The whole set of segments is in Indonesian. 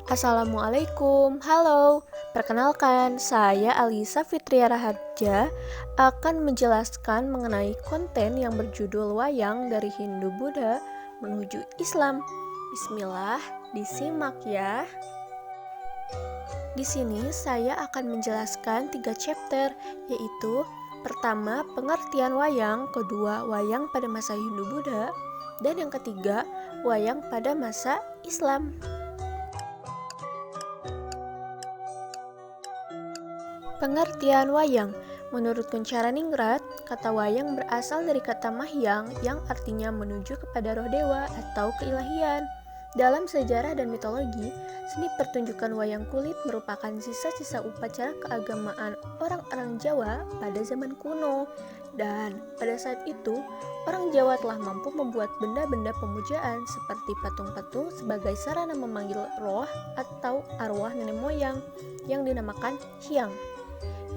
Assalamualaikum, halo. Perkenalkan, saya Alisa Fitria Raharja akan menjelaskan mengenai konten yang berjudul Wayang dari Hindu Buddha menuju Islam. Bismillah, disimak ya. Di sini saya akan menjelaskan 3 chapter, yaitu pertama, pengertian wayang, kedua, wayang pada masa Hindu Buddha, dan yang ketiga, wayang pada masa Islam. Pengertian wayang. Menurut Kuncharaningrat, kata wayang berasal dari kata mahyang yang artinya menuju kepada roh dewa atau keilahian. Dalam sejarah dan mitologi, seni pertunjukan wayang kulit merupakan sisa-sisa upacara keagamaan orang-orang Jawa pada zaman kuno. Dan pada saat itu, orang Jawa telah mampu membuat benda-benda pemujaan seperti patung-patung sebagai sarana memanggil roh atau arwah nenek moyang yang dinamakan hyang,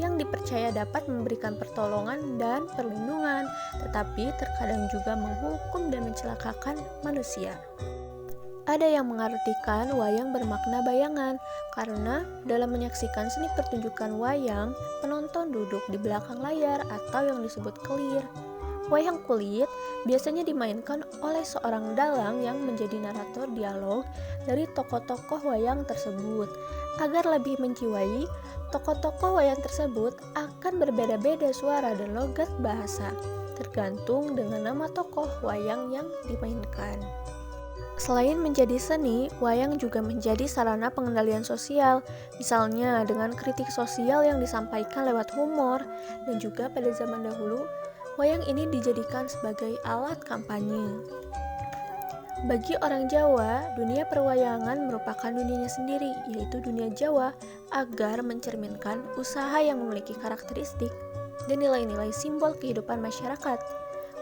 yang dipercaya dapat memberikan pertolongan dan perlindungan, tetapi terkadang juga menghukum dan mencelakakan manusia. Ada yang mengartikan wayang bermakna bayangan, karena dalam menyaksikan seni pertunjukan wayang, penonton duduk di belakang layar atau yang disebut kelir. Wayang kulit biasanya dimainkan oleh seorang dalang yang menjadi narator dialog dari tokoh-tokoh wayang tersebut. Agar lebih menjiwai, tokoh-tokoh wayang tersebut akan berbeda-beda suara dan logat bahasa, tergantung dengan nama tokoh wayang yang dimainkan. Selain menjadi seni, wayang juga menjadi sarana pengendalian sosial, misalnya dengan kritik sosial yang disampaikan lewat humor, dan juga pada zaman dahulu, wayang ini dijadikan sebagai alat kampanye. Bagi orang Jawa, dunia perwayangan merupakan dunianya sendiri, yaitu dunia Jawa, agar mencerminkan usaha yang memiliki karakteristik dan nilai-nilai simbol kehidupan masyarakat.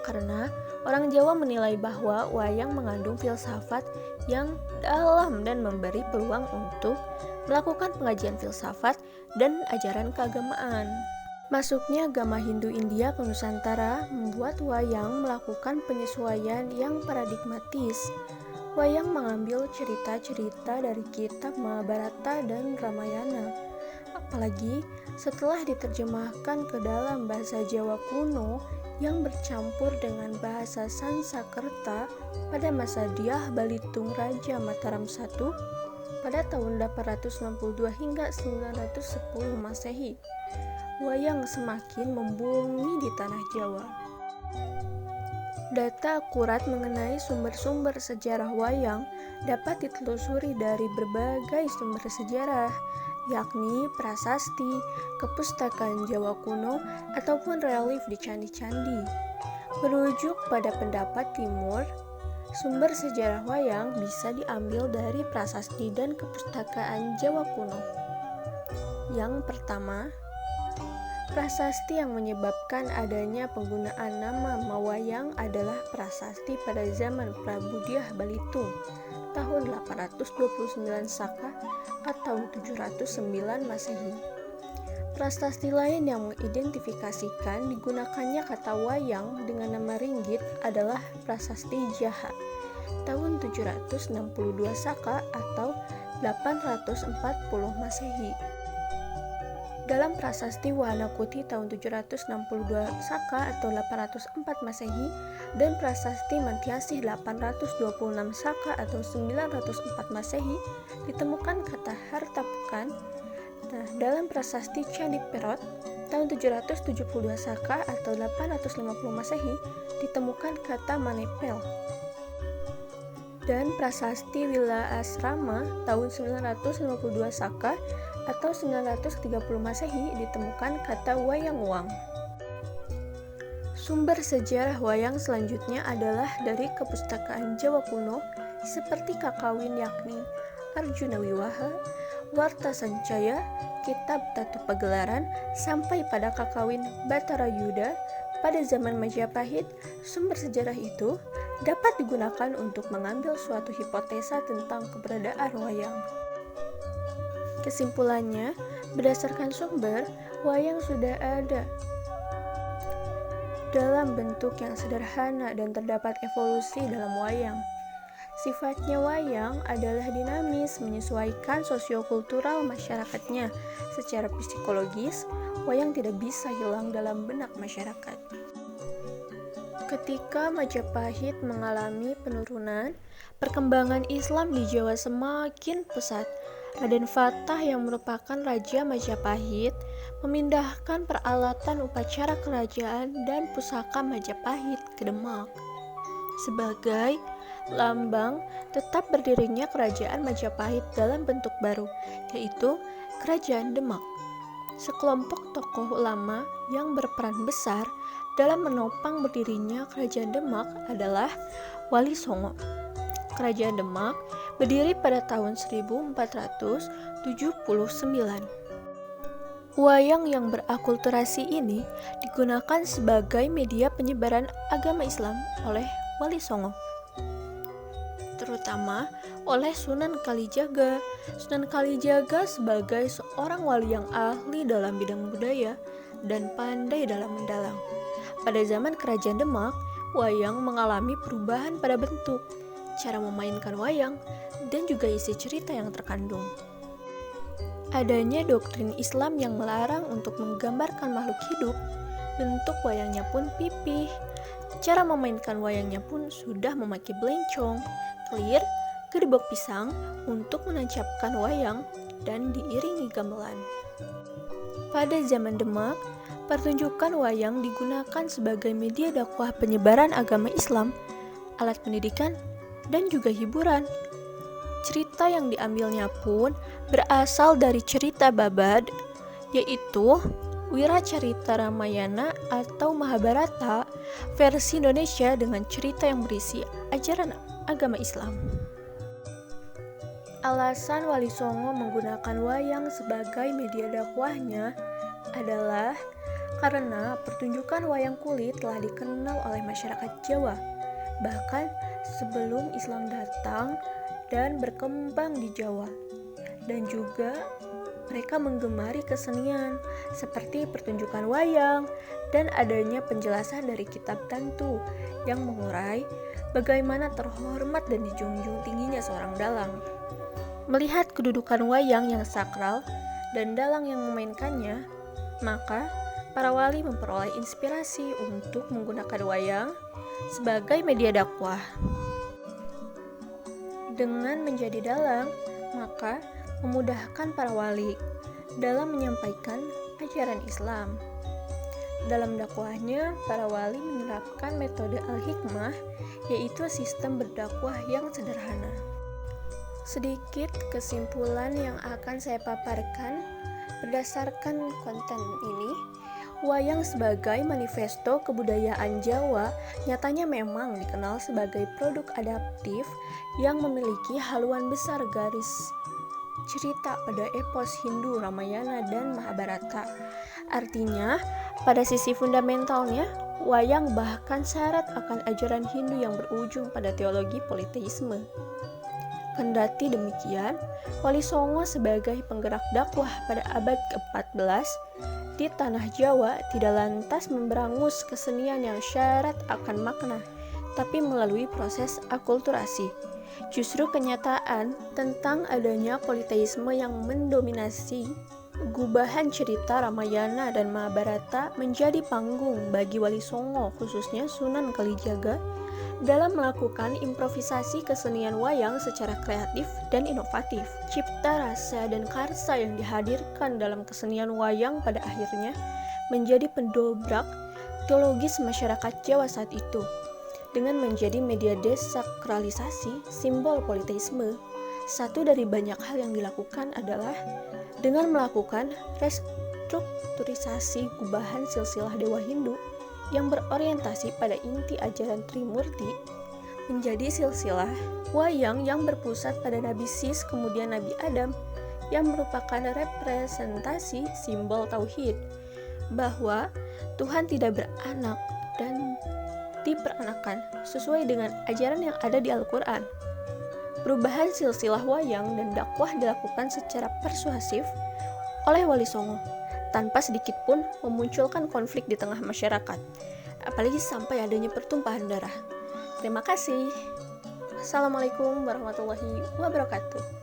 Karena orang Jawa menilai bahwa wayang mengandung filsafat yang dalam dan memberi peluang untuk melakukan pengajian filsafat dan ajaran keagamaan. Masuknya agama Hindu India ke Nusantara membuat wayang melakukan penyesuaian yang paradigmatis. Wayang mengambil cerita-cerita dari kitab Mahabharata dan Ramayana. Apalagi setelah diterjemahkan ke dalam bahasa Jawa kuno yang bercampur dengan bahasa Sanskerta pada masa Dyah Balitung Raja Mataram I pada tahun 862 hingga 910 Masehi. Wayang semakin membumi di tanah Jawa. Data akurat mengenai sumber-sumber sejarah wayang dapat ditelusuri dari berbagai sumber sejarah, yakni prasasti, kepustakaan Jawa kuno, ataupun relief di candi-candi. Merujuk pada pendapat timur, sumber sejarah wayang bisa diambil dari prasasti dan kepustakaan Jawa kuno. Yang pertama, prasasti yang menyebabkan adanya penggunaan nama Mawayang adalah prasasti pada zaman Prabu Dyah Balitung tahun 829 Saka atau 709 Masehi. Prasasti lain yang mengidentifikasikan digunakannya kata wayang dengan nama ringgit adalah prasasti Jaha tahun 762 Saka atau 840 Masehi. Dalam prasasti Wahana Kuti tahun 762 Saka atau 804 Masehi dan prasasti Mantyasih 826 Saka atau 904 Masehi ditemukan kata harta pekan. Nah, dalam prasasti Candi Perot tahun 772 Saka atau 850 Masehi ditemukan kata manepel. Dan prasasti Wila Asrama tahun 952 Saka atau 930 Masehi ditemukan kata wayang wang. Sumber sejarah wayang selanjutnya adalah dari kepustakaan Jawa kuno seperti Kakawin yakni Arjuna Wiwaha, Warta Sancaya, Kitab Tatu Pagelaran, sampai pada Kakawin Batara Yuda pada zaman Majapahit. Sumber sejarah itu dapat digunakan untuk mengambil suatu hipotesa tentang keberadaan wayang. Kesimpulannya, berdasarkan sumber, wayang sudah ada dalam bentuk yang sederhana dan terdapat evolusi dalam wayang. Sifatnya wayang adalah dinamis, menyesuaikan sosiokultural masyarakatnya. Secara psikologis, wayang tidak bisa hilang dalam benak masyarakat. Ketika Majapahit mengalami penurunan, perkembangan Islam di Jawa semakin pesat. Raden Fatah yang merupakan Raja Majapahit memindahkan peralatan upacara kerajaan dan pusaka Majapahit ke Demak. Sebagai lambang tetap berdirinya kerajaan Majapahit dalam bentuk baru, yaitu Kerajaan Demak. Sekelompok tokoh ulama yang berperan besar dalam menopang berdirinya Kerajaan Demak adalah Wali Songo. Kerajaan Demak berdiri pada tahun 1479. Wayang yang berakulturasi ini digunakan sebagai media penyebaran agama Islam oleh Wali Songo, terutama oleh Sunan Kalijaga. Sunan Kalijaga sebagai seorang wali yang ahli dalam bidang budaya dan pandai dalam mendalang. Pada zaman Kerajaan Demak, wayang mengalami perubahan pada bentuk, cara memainkan wayang, dan juga isi cerita yang terkandung. Adanya doktrin Islam yang melarang untuk menggambarkan makhluk hidup, bentuk wayangnya pun pipih. Cara memainkan wayangnya pun sudah memakai belencong, kelir, gedebok pisang untuk menancapkan wayang dan diiringi gamelan. Pada zaman Demak, pertunjukan wayang digunakan sebagai media dakwah penyebaran agama Islam, alat pendidikan, dan juga hiburan. Cerita yang diambilnya pun berasal dari cerita Babad, yaitu Wiracarita Ramayana atau Mahabharata versi Indonesia dengan cerita yang berisi ajaran agama Islam. Alasan Wali Songo menggunakan wayang sebagai media dakwahnya adalah karena pertunjukan wayang kulit telah dikenal oleh masyarakat Jawa, bahkan sebelum Islam datang dan berkembang di Jawa. Dan juga mereka menggemari kesenian seperti pertunjukan wayang dan adanya penjelasan dari kitab Tantu yang mengurai bagaimana terhormat dan dijunjung tingginya seorang dalang. Melihat kedudukan wayang yang sakral dan dalang yang memainkannya, maka para wali memperoleh inspirasi untuk menggunakan wayang sebagai media dakwah. Dengan menjadi dalang, maka memudahkan para wali dalam menyampaikan ajaran Islam. Dalam dakwahnya, para wali menerapkan metode al-hikmah, yaitu sistem berdakwah yang sederhana. Sedikit kesimpulan yang akan saya paparkan berdasarkan konten ini. Wayang sebagai manifesto kebudayaan Jawa nyatanya memang dikenal sebagai produk adaptif yang memiliki haluan besar garis cerita pada epos Hindu Ramayana dan Mahabharata. Artinya, pada sisi fundamentalnya, wayang bahkan syarat akan ajaran Hindu yang berujung pada teologi politeisme. Kendati demikian, Wali Songo sebagai penggerak dakwah pada abad ke-14 di tanah Jawa tidak lantas memberangus kesenian yang syarat akan makna, tapi melalui proses akulturasi. Justru kenyataan tentang adanya politeisme yang mendominasi gubahan cerita Ramayana dan Mahabharata menjadi panggung bagi Wali Songo, khususnya Sunan Kalijaga, dalam melakukan improvisasi kesenian wayang secara kreatif dan inovatif. Cipta rasa dan karsa yang dihadirkan dalam kesenian wayang pada akhirnya menjadi pendobrak teologis masyarakat Jawa saat itu. Dengan menjadi media desakralisasi simbol politeisme, satu dari banyak hal yang dilakukan adalah dengan melakukan restrukturisasi gubahan silsilah dewa Hindu yang berorientasi pada inti ajaran Trimurti menjadi silsilah wayang yang berpusat pada Nabi Sis kemudian Nabi Adam, yang merupakan representasi simbol tauhid bahwa Tuhan tidak beranak dan diperanakan sesuai dengan ajaran yang ada di Al-Quran. Perubahan silsilah wayang dan dakwah dilakukan secara persuasif oleh Wali Songo tanpa sedikit pun memunculkan konflik di tengah masyarakat, apalagi sampai adanya pertumpahan darah. Terima kasih. Assalamualaikum warahmatullahi wabarakatuh.